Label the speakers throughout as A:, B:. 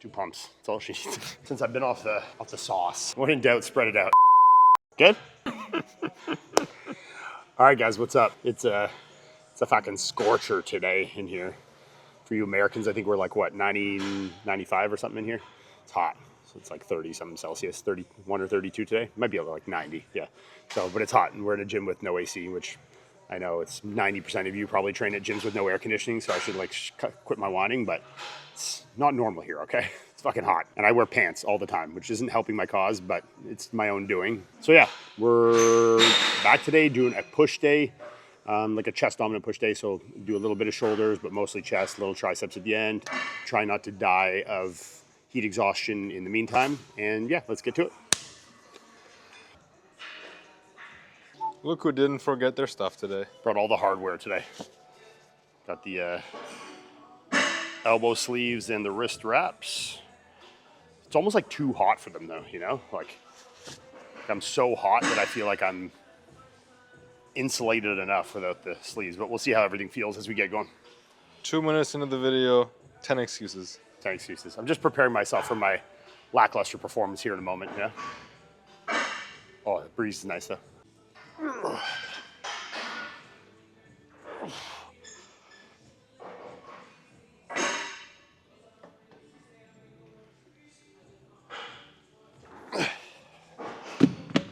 A: 2 pumps. That's all she needs. Since I've been off the sauce. When in doubt, spread it out. Good? All right, guys, what's up? It's a fucking scorcher today in here. For you Americans, I think we're like, what, 90, 95 or something in here? It's hot. So it's like 30 something Celsius, 31 or 32 today. Might be over like 90, yeah. So, but it's hot, and we're in a gym with no AC, which I know it's 90% of you probably train at gyms with no air conditioning, so I should like quit my whining, but it's not normal here, okay? It's fucking hot. And I wear pants all the time, which isn't helping my cause, but it's my own doing. So yeah, we're back today doing a push day, like a chest dominant push day. So do a little bit of shoulders, but mostly chest, little triceps at the end. Try not to die of heat exhaustion in the meantime. And yeah, let's get to it.
B: Look who didn't forget their stuff today.
A: Brought all the hardware today. Got the elbow sleeves and the wrist wraps. It's almost like too hot for them though, you know? Like I'm so hot that I feel like I'm insulated enough without the sleeves, but we'll see how everything feels as we get going.
B: 2 minutes into the video, 10 excuses.
A: 10 excuses. I'm just preparing myself for my lackluster performance here in a moment, yeah? Oh, the breeze is nice though.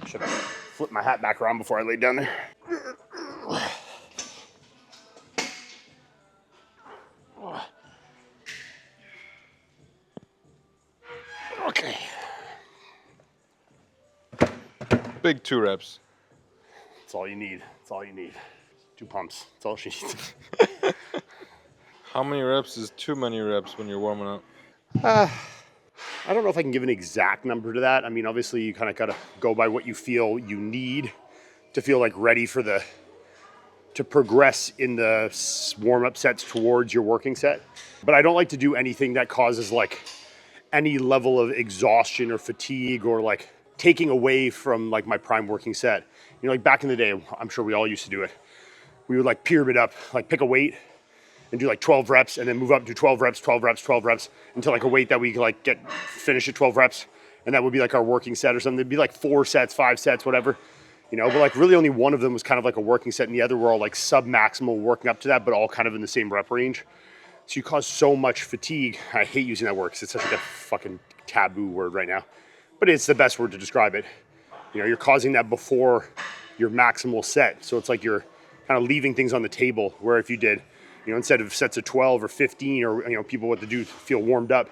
A: Should have flipped my hat back around before I laid down there. Okay.
B: Big 2 reps.
A: That's all you need. That's all you need. 2 pumps. That's all she needs.
B: How many reps is too many reps when you're warming up?
A: I don't know if I can give an exact number to that. I mean, obviously you kind of got to go by what you feel you need to feel like ready for to progress in the warm-up sets towards your working set. But I don't like to do anything that causes like any level of exhaustion or fatigue or like taking away from like my prime working set. You know, like back in the day, I'm sure we all used to do it. We would like pyramid up, like pick a weight and do like 12 reps and then move up to 12 reps, 12 reps, 12 reps until like a weight that we like finish at 12 reps. And that would be like our working set or something. It'd be like 4 sets, 5 sets, whatever, you know, but like really only one of them was kind of like a working set and the other were all like sub-maximal working up to that, but all kind of in the same rep range. So you cause so much fatigue. I hate using that word because it's such like a fucking taboo word right now, but it's the best word to describe it. You know, you're causing that before your maximal set. So it's like you're kind of leaving things on the table where if you did, you know, instead of sets of 12 or 15 or, you know, people what to do feel warmed up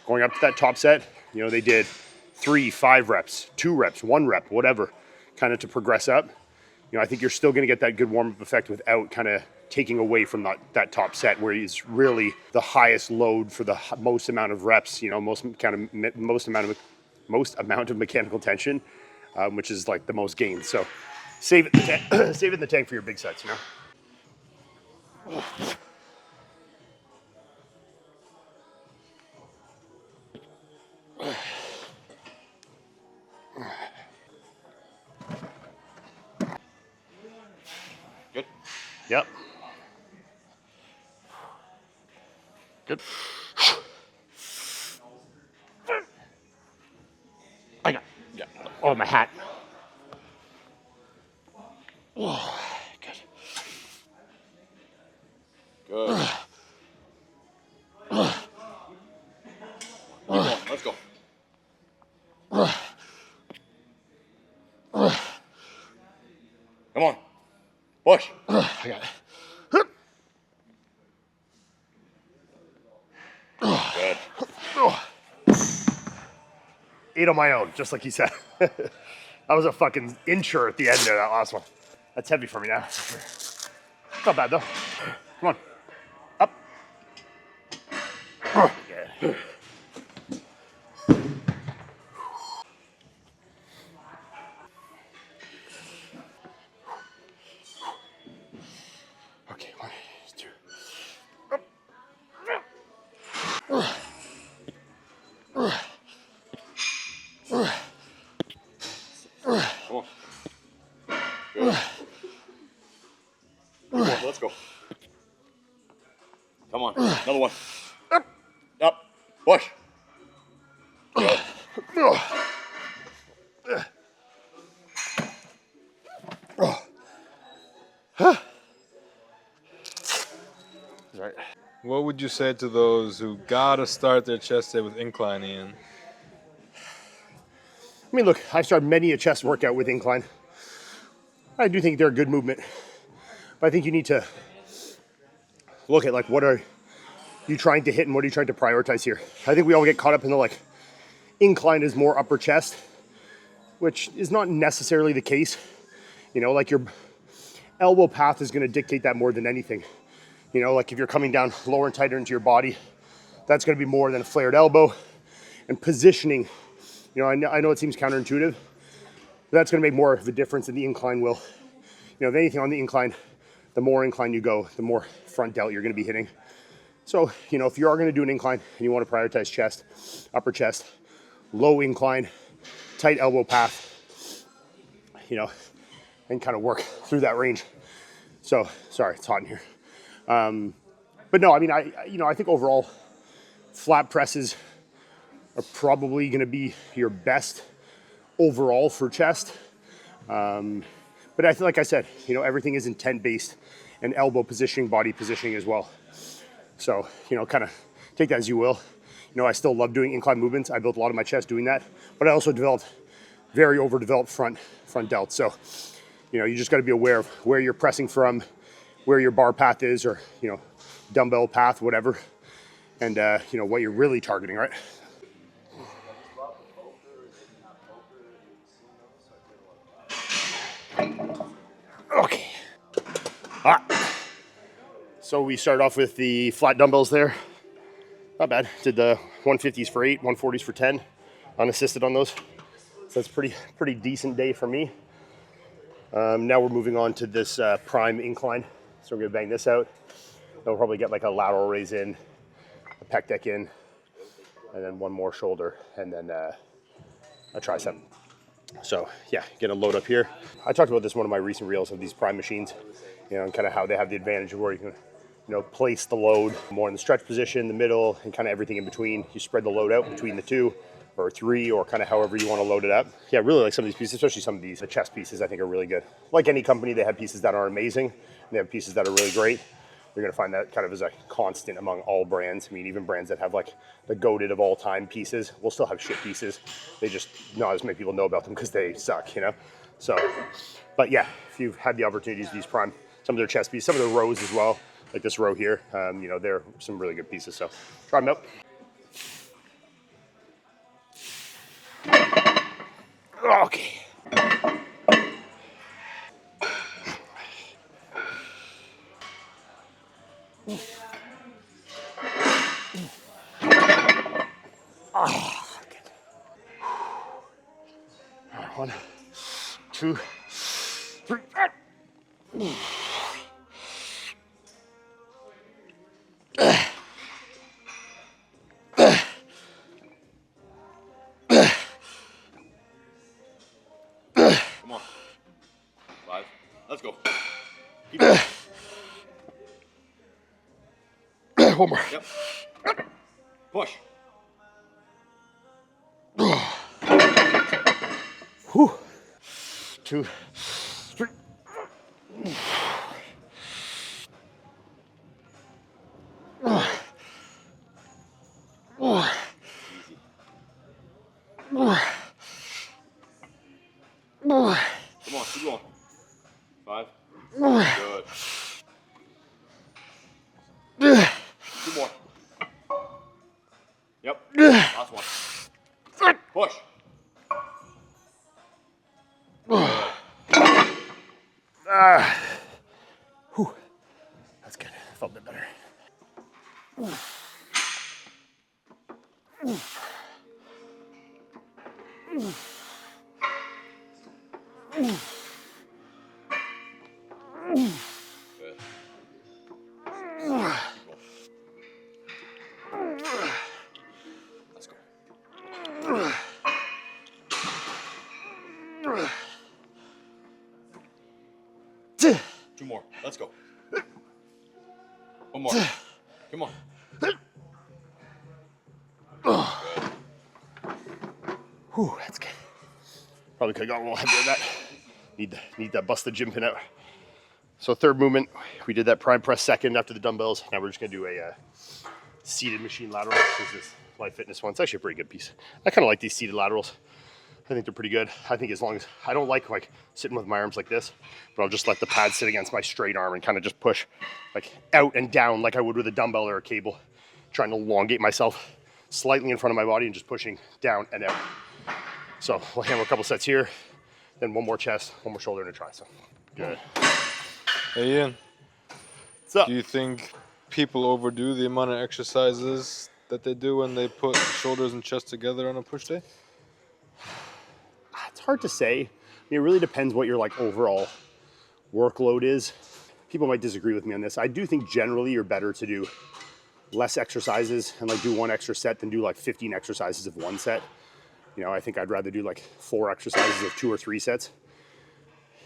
A: going up to that top set, you know, they did 3, 5 reps, 2 reps, 1 rep, whatever, kind of to progress up. You know, I think you're still going to get that good warm-up effect without kind of taking away from that top set where it's really the highest load for the most amount of reps, you know, most amount of mechanical tension, which is like the most gain. So save it in the tank for your big sets, you know.
B: Good.
A: Yep. Good. I got. Yeah. Oh, my hat. Oh, good.
B: Good. Let's go. Come on. Push.
A: I got it.
B: Good.
A: 8 on my own, just like you said. That was a fucking incher at the end there, that last one. That's heavy for me now. Not bad though. Come on. Up. Yeah. Okay, 1, 2. Up.
B: Come on. Good. Come on, let's go. Come on. Another one. Up. Push.
A: Right.
B: What would you say to those who gotta start their chest day with incline, Ian?
A: I mean, look, I've started many a chest workout with incline. I do think they're a good movement, but I think you need to look at like what are you trying to hit and what are you trying to prioritize here. I think we all get caught up in the like incline is more upper chest, which is not necessarily the case. You know, like your elbow path is going to dictate that more than anything. You know, like if you're coming down lower and tighter into your body, that's going to be more than a flared elbow. And positioning, you know, I know it seems counterintuitive, but that's going to make more of a difference than the incline will. You know, if anything on the incline, the more incline you go, the more front delt you're going to be hitting. So, you know, if you are going to do an incline and you want to prioritize chest, upper chest, low incline, tight elbow path, you know, and kind of work through that range. So, sorry, it's hot in here. But no, I mean, I think overall, flat presses are probably going to be your best overall for chest. But I feel like I said, you know, everything is intent based and elbow positioning, body positioning as well. So, you know, kind of take that as you will. You know, I still love doing incline movements. I built a lot of my chest doing that, but I also developed very overdeveloped front delt. So, you know, you just got to be aware of where you're pressing from, where your bar path is, or, you know, dumbbell path, whatever, and, you know, what you're really targeting, right? Okay. All right. So we start off with the flat dumbbells there. Not bad. Did the 150s for 8, 140s for 10, unassisted on those. So that's pretty decent day for me. Now we're moving on to this prime incline. So we're gonna bang this out. Then we'll probably get like a lateral raise in, a pec deck in, and then one more shoulder, and then a tricep. So yeah, gonna load up here. I talked about this in one of my recent reels of these prime machines, you know, and kind of how they have the advantage of where you can, you know, place the load more in the stretch position, the middle, and kind of everything in between. You spread the load out between the 2 or 3, or kind of however you want to load it up. Yeah, really like some of these pieces, especially some of these. The chest pieces I think are really good. Like any company, they have pieces that are amazing, and they have pieces that are really great. You're gonna find that kind of as a constant among all brands. I mean, even brands that have like the goated of all time pieces will still have shit pieces. They just, not as many people know about them because they suck, you know? So, but yeah, if you've had the opportunity to use prime, some of their chest pieces, some of the rows as well, like this row here, you know, they're some really good pieces. So try them out. Okay. Oh, good. 1, 2, 3.
C: Come on. 5. Let's go. Keep going.
A: One more.
C: Yep. Push.
A: Whew. 2, 3.
C: Come on, keep going. 5. Good. 2 more. Yep. Last one. Push.
A: Whew. That's good. Felt a bit better.
C: Good. Let's go. 2 more. Let's go. 1 more. Come on. Good.
A: Whew, that's good. Probably could have got a little heavier than that. Need that bust the gym pin out. So third movement, we did that prime press second after the dumbbells. Now we're just gonna do a seated machine lateral. This is this Life Fitness one. It's actually a pretty good piece. I kind of like these seated laterals. I think they're pretty good. I think as long as, I don't like sitting with my arms like this, but I'll just let the pad sit against my straight arm and kind of just push like out and down like I would with a dumbbell or a cable, trying to elongate myself slightly in front of my body and just pushing down and out. So we'll hammer a couple sets here, then one more chest, one more shoulder, and a tricep. Good.
B: Hey Ian,
A: What's up?
B: do you think people overdo the amount of exercises that they do when they put shoulders and chest together on a push day?
A: It's hard to say. I mean, it really depends what your like overall workload is. People might disagree with me on this. I do think generally you're better to do less exercises and like do one extra set than do like 15 exercises of one set. You know, I think I'd rather do like 4 exercises of 2 or 3 sets.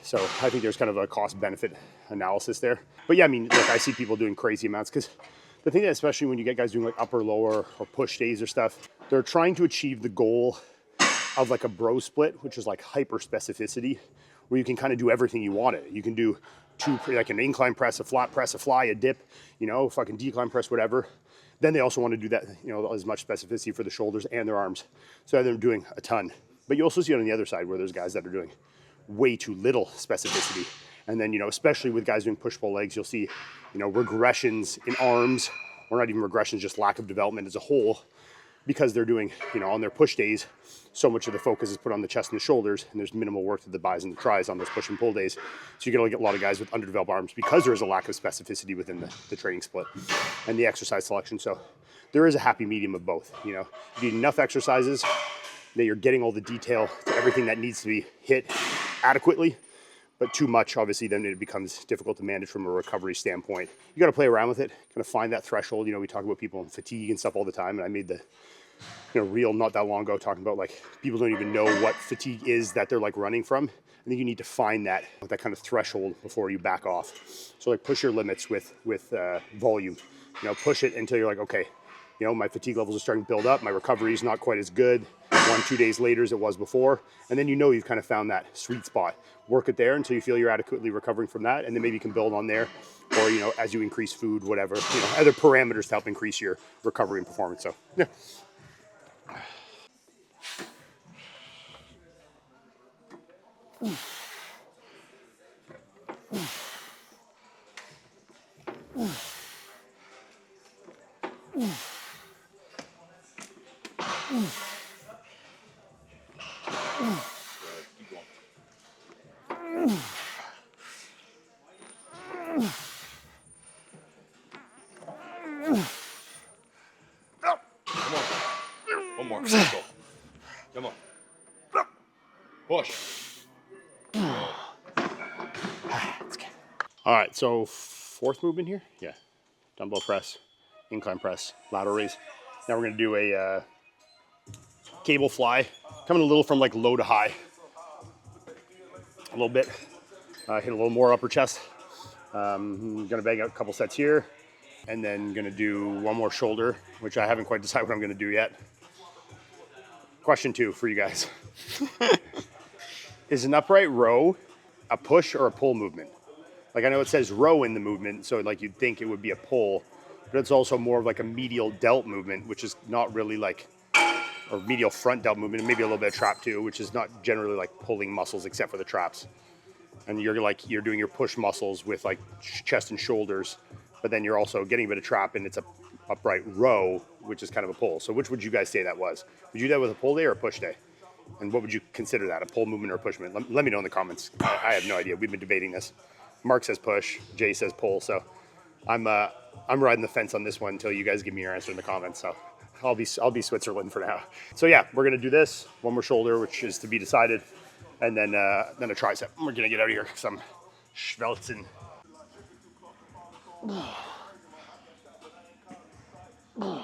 A: So I think there's kind of a cost benefit analysis there. But yeah, I mean, look, I see people doing crazy amounts because the thing that, especially when you get guys doing like upper, lower, or push days or stuff, they're trying to achieve the goal of like a bro split, which is like hyper specificity, where you can kind of do everything you want it. You can do like an incline press, a flat press, a fly, a dip, you know, fucking decline press, whatever. Then they also want to do that, you know, as much specificity for the shoulders and their arms. So they're doing a ton. But you also see it on the other side where there's guys that are doing way too little specificity. And then, you know, especially with guys doing push-pull legs, you'll see, you know, regressions in arms, or not even regressions, just lack of development as a whole, because they're doing, you know, on their push days, so much of the focus is put on the chest and the shoulders, and there's minimal work to the bis and the tris on those push and pull days. So you're gonna get a lot of guys with underdeveloped arms because there is a lack of specificity within the training split and the exercise selection. So there is a happy medium of both, you know. You need enough exercises that you're getting all the detail to everything that needs to be hit adequately, but too much, obviously, then it becomes difficult to manage from a recovery standpoint. You got to play around with it, kind of find that threshold. You know, we talk about people in fatigue and stuff all the time, and I made the reel not that long ago talking about like people don't even know what fatigue is that they're like running from. I think you need to find that kind of threshold before you back off. So like push your limits with volume. You know, push it until you're like, okay, you know, my fatigue levels are starting to build up. My recovery is not quite as good 1-2 days later as it was before. And then you know you've kind of found that sweet spot. Work it there until you feel you're adequately recovering from that. And then maybe you can build on there. Or, you know, as you increase food, whatever, you know, other parameters to help increase your recovery and performance. So, yeah.
C: One more. Let's go. Come on. Push.
A: All right, so 4th movement here. Yeah, dumbbell press, incline press, lateral raise. Now we're gonna do a cable fly, coming a little from like low to high. A little bit, hit a little more upper chest. Gonna bang out a couple sets here, and then gonna do one more shoulder, which I haven't quite decided what I'm gonna do yet. Question 2 for you guys. Is an upright row a push or a pull movement? Like I know it says row in the movement, so like you'd think it would be a pull, but it's also more of like a medial delt movement, which is not really like, or medial front delt movement, and maybe a little bit of trap too, which is not generally like pulling muscles except for the traps. And you're doing your push muscles with like chest and shoulders, but then you're also getting a bit of trap, and it's a upright row, which is kind of a pull. So which would you guys say that was? Would you do that with a pull day or a push day? And what would you consider that, a pull movement or a push movement? Let me know in the comments. I have no idea. We've been debating this. Mark says push, Jay says pull. So I'm riding the fence on this one until you guys give me your answer in the comments. So I'll be Switzerland for now. So yeah, we're gonna do this. One more shoulder, which is to be decided, and then a tricep. We're gonna get out of here because I'm schmelzen. Oh,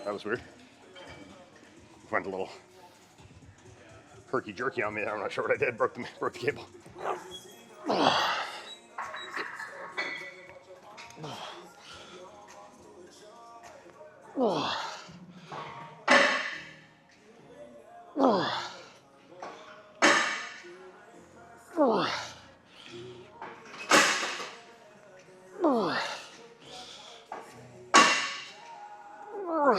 A: that was weird. Went a little herky jerky on me. I'm not sure what I did. Broke the cable. One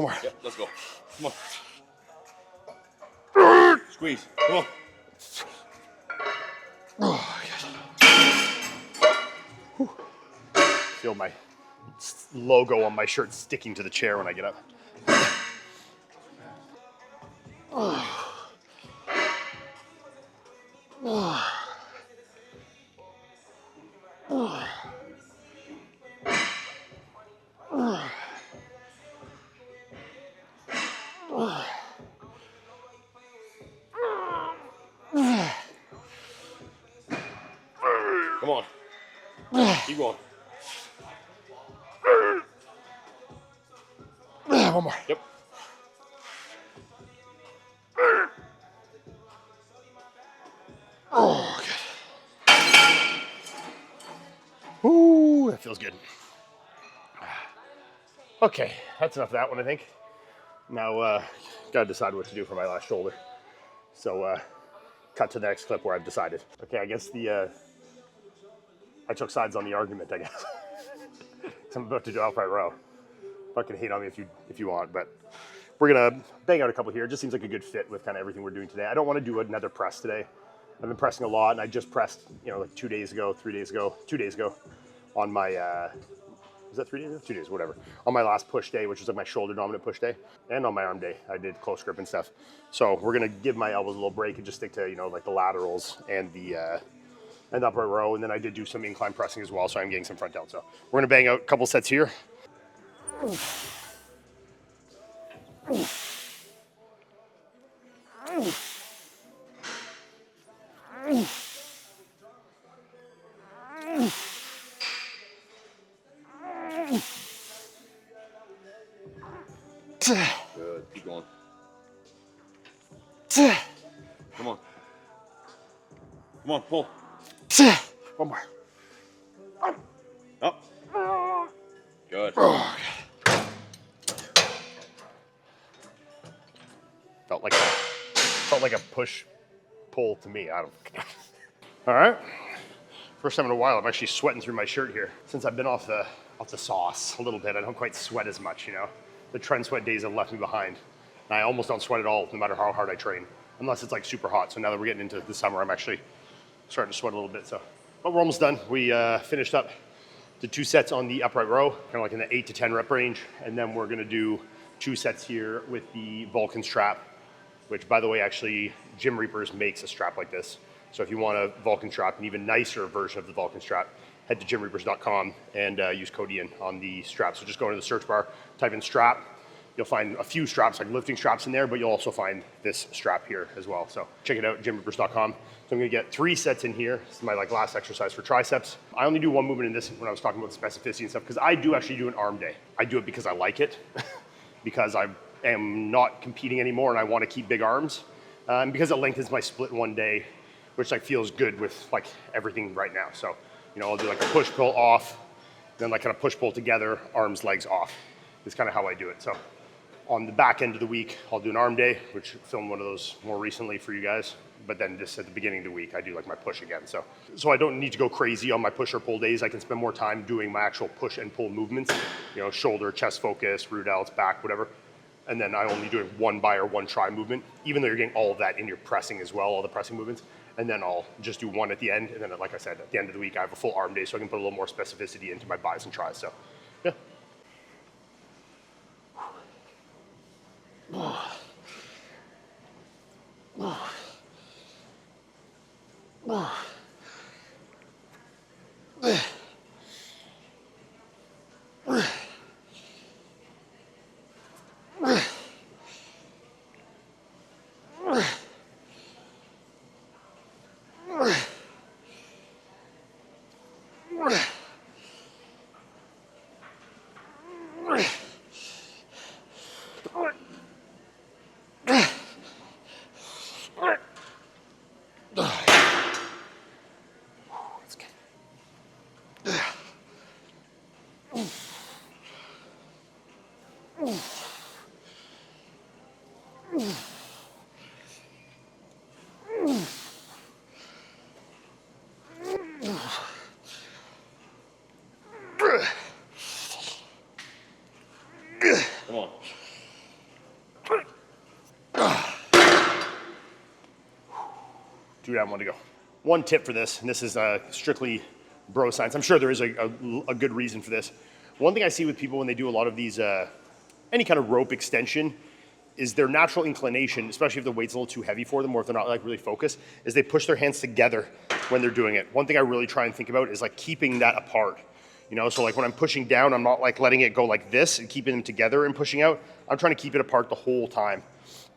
A: more.
C: Yep, let's go. Come on. Squeeze. Come on.
A: Oh, feel my logo on my shirt sticking to the chair when I get up.
C: Come on. Keep going.
A: One more.
C: Yep.
A: Oh, good. Ooh, that feels good. Okay, that's enough of that one, I think. Now, gotta decide what to do for my last shoulder. So, cut to the next clip where I've decided. Okay, I guess I took sides on the argument, I guess. So I'm about to do upright row. Fucking hate on me if you want, but we're gonna bang out a couple here. It just seems like a good fit with kind of everything we're doing today. I don't want to do another press today. I've been pressing a lot, and I just pressed, like 2 days ago, 2 days ago, on my, was that 3 days ago? 2 days, whatever. On my last push day, which was like my shoulder dominant push day, and on my arm day, I did close grip and stuff. So we're gonna give my elbows a little break and just stick to, like the laterals and the upright row, and then I did do some incline pressing as well, so I'm getting some front delt. So we're gonna bang out a couple sets here.
C: Good. Keep going. Come on. Come on, pull.
A: One more.
C: Up. Good.
A: Oh, felt like a push pull to me. I don't. All right. First time in a while, I'm actually sweating through my shirt here. Since I've been off the sauce a little bit, I don't quite sweat as much. The trend sweat days have left me behind. And I almost don't sweat at all, no matter how hard I train, unless it's like super hot. So now that we're getting into the summer, I'm actually starting to sweat a little bit. But we're almost done. We finished up the 2 sets on the upright row, kind of like in the 8 to 10 rep range. And then we're gonna do 2 sets here with the Vulcan strap, which, by the way, actually Gym Reapers makes a strap like this. So if you want a Vulcan strap, an even nicer version of the Vulcan strap, head to gymreapers.com and use code Ian on the strap. So just go into the search bar, type in strap. You'll find a few straps, like lifting straps in there, but you'll also find this strap here as well. So check it out, gymreapers.com. So I'm gonna get 3 sets in here. This is my last exercise for triceps. I only do 1 movement in this when I was talking about the specificity and stuff, because I do actually do an arm day. I do it because I like it, because I am not competing anymore and I want to keep big arms, and because it lengthens my split in 1 day, which feels good with everything right now. So I'll do a push pull off, then kind of push pull together, arms legs off. Is kind of how I do it. So on the back end of the week, I'll do an arm day, which filmed one of those more recently for you guys. But then just at the beginning of the week, I do my push again. So I don't need to go crazy on my push or pull days. I can spend more time doing my actual push and pull movements, shoulder, chest focus, root outs, back, whatever. And then I only doing 1 bi or 1 try movement, even though you're getting all of that in your pressing as well, all the pressing movements. And then I'll just do 1 at the end. And then, like I said, at the end of the week, I have a full arm day, so I can put a little more specificity into my bis and tries. So, yeah. 2 down, 1 to go. One tip for this, and this is strictly bro science. I'm sure there is a good reason for this. One thing I see with people when they do a lot of these, any kind of rope extension, is their natural inclination, especially if the weight's a little too heavy for them or if they're not like really focused, is they push their hands together when they're doing it. One thing I really try and think about is like keeping that apart. You know, so like when I'm pushing down, I'm not like letting it go like this and keeping them together and pushing out. I'm trying to keep it apart the whole time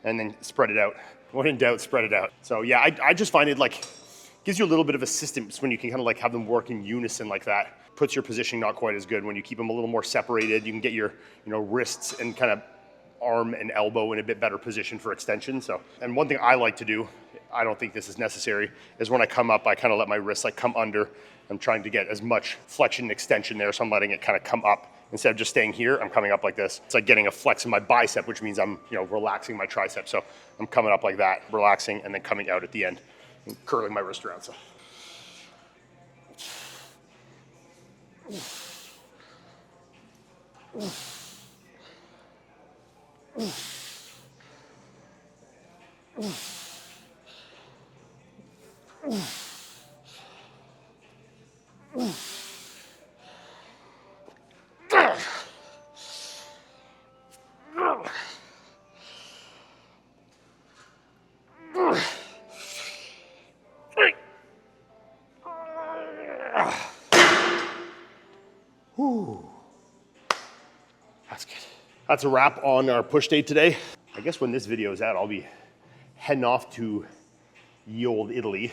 A: and then spread it out. When in doubt, spread it out. So yeah, I just find it like, gives you a little bit of assistance when you can kind of like have them work in unison like that. Puts your positioning not quite as good. When you keep them a little more separated, you can get your, you know, wrists and kind of arm and elbow in a bit better position for extension. So, and one thing I like to do, I don't think this is necessary, is when I come up, I kind of let my wrists like come under. I'm trying to get as much flexion and extension there, so I'm letting it kind of come up. Instead of just staying here, I'm coming up like this. It's like getting a flex in my bicep, which means I'm, you know, relaxing my tricep. So I'm coming up like that, relaxing, and then coming out at the end and curling my wrist around. So. That's good. That's a wrap on our push day today. I guess when this video is out, I'll be heading off to ye old Italy.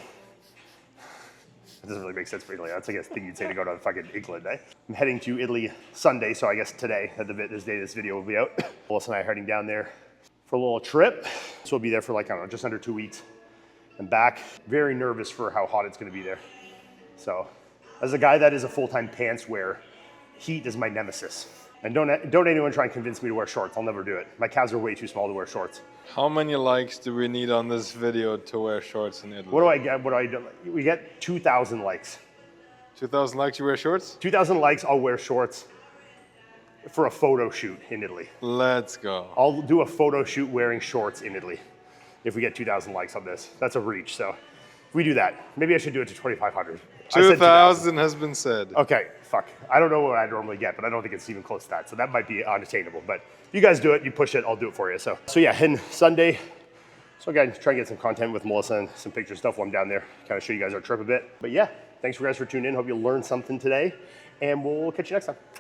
A: That doesn't really make sense for Italy. That's, I guess, the thing you'd say to go to fucking England, eh? I'm heading to Italy Sunday, so I guess today, at this day this video will be out. Melissa and I are heading down there for a little trip. So we'll be there for like, I don't know, just under 2 weeks and back. Very nervous for how hot it's gonna be there. So, as a guy that is a full-time pants wearer, heat is my nemesis. And don't anyone try and convince me to wear shorts. I'll never do it. My calves are way too small to wear shorts.
B: How many likes do we need on this video to wear shorts in Italy?
A: What do I get? What do I do? We get 2,000 likes.
B: 2,000 likes, you wear shorts?
A: 2,000 likes, I'll wear shorts for a photo shoot in Italy.
B: Let's go.
A: I'll do a photo shoot wearing shorts in Italy if we get 2,000 likes on this. That's a reach, so if we do that, maybe I should do it to 2,500.
B: 2,000 has been said.
A: Okay, fuck. I don't know what I normally get, but I don't think it's even close to that, so that might be unattainable. But you guys do it, you push it, I'll do it for you. So yeah, and Sunday, so again, try and get some content with Melissa and some picture stuff while I'm down there, kind of show you guys our trip a bit. But yeah, thanks for guys for tuning in. Hope you learned something today, and we'll catch you next time.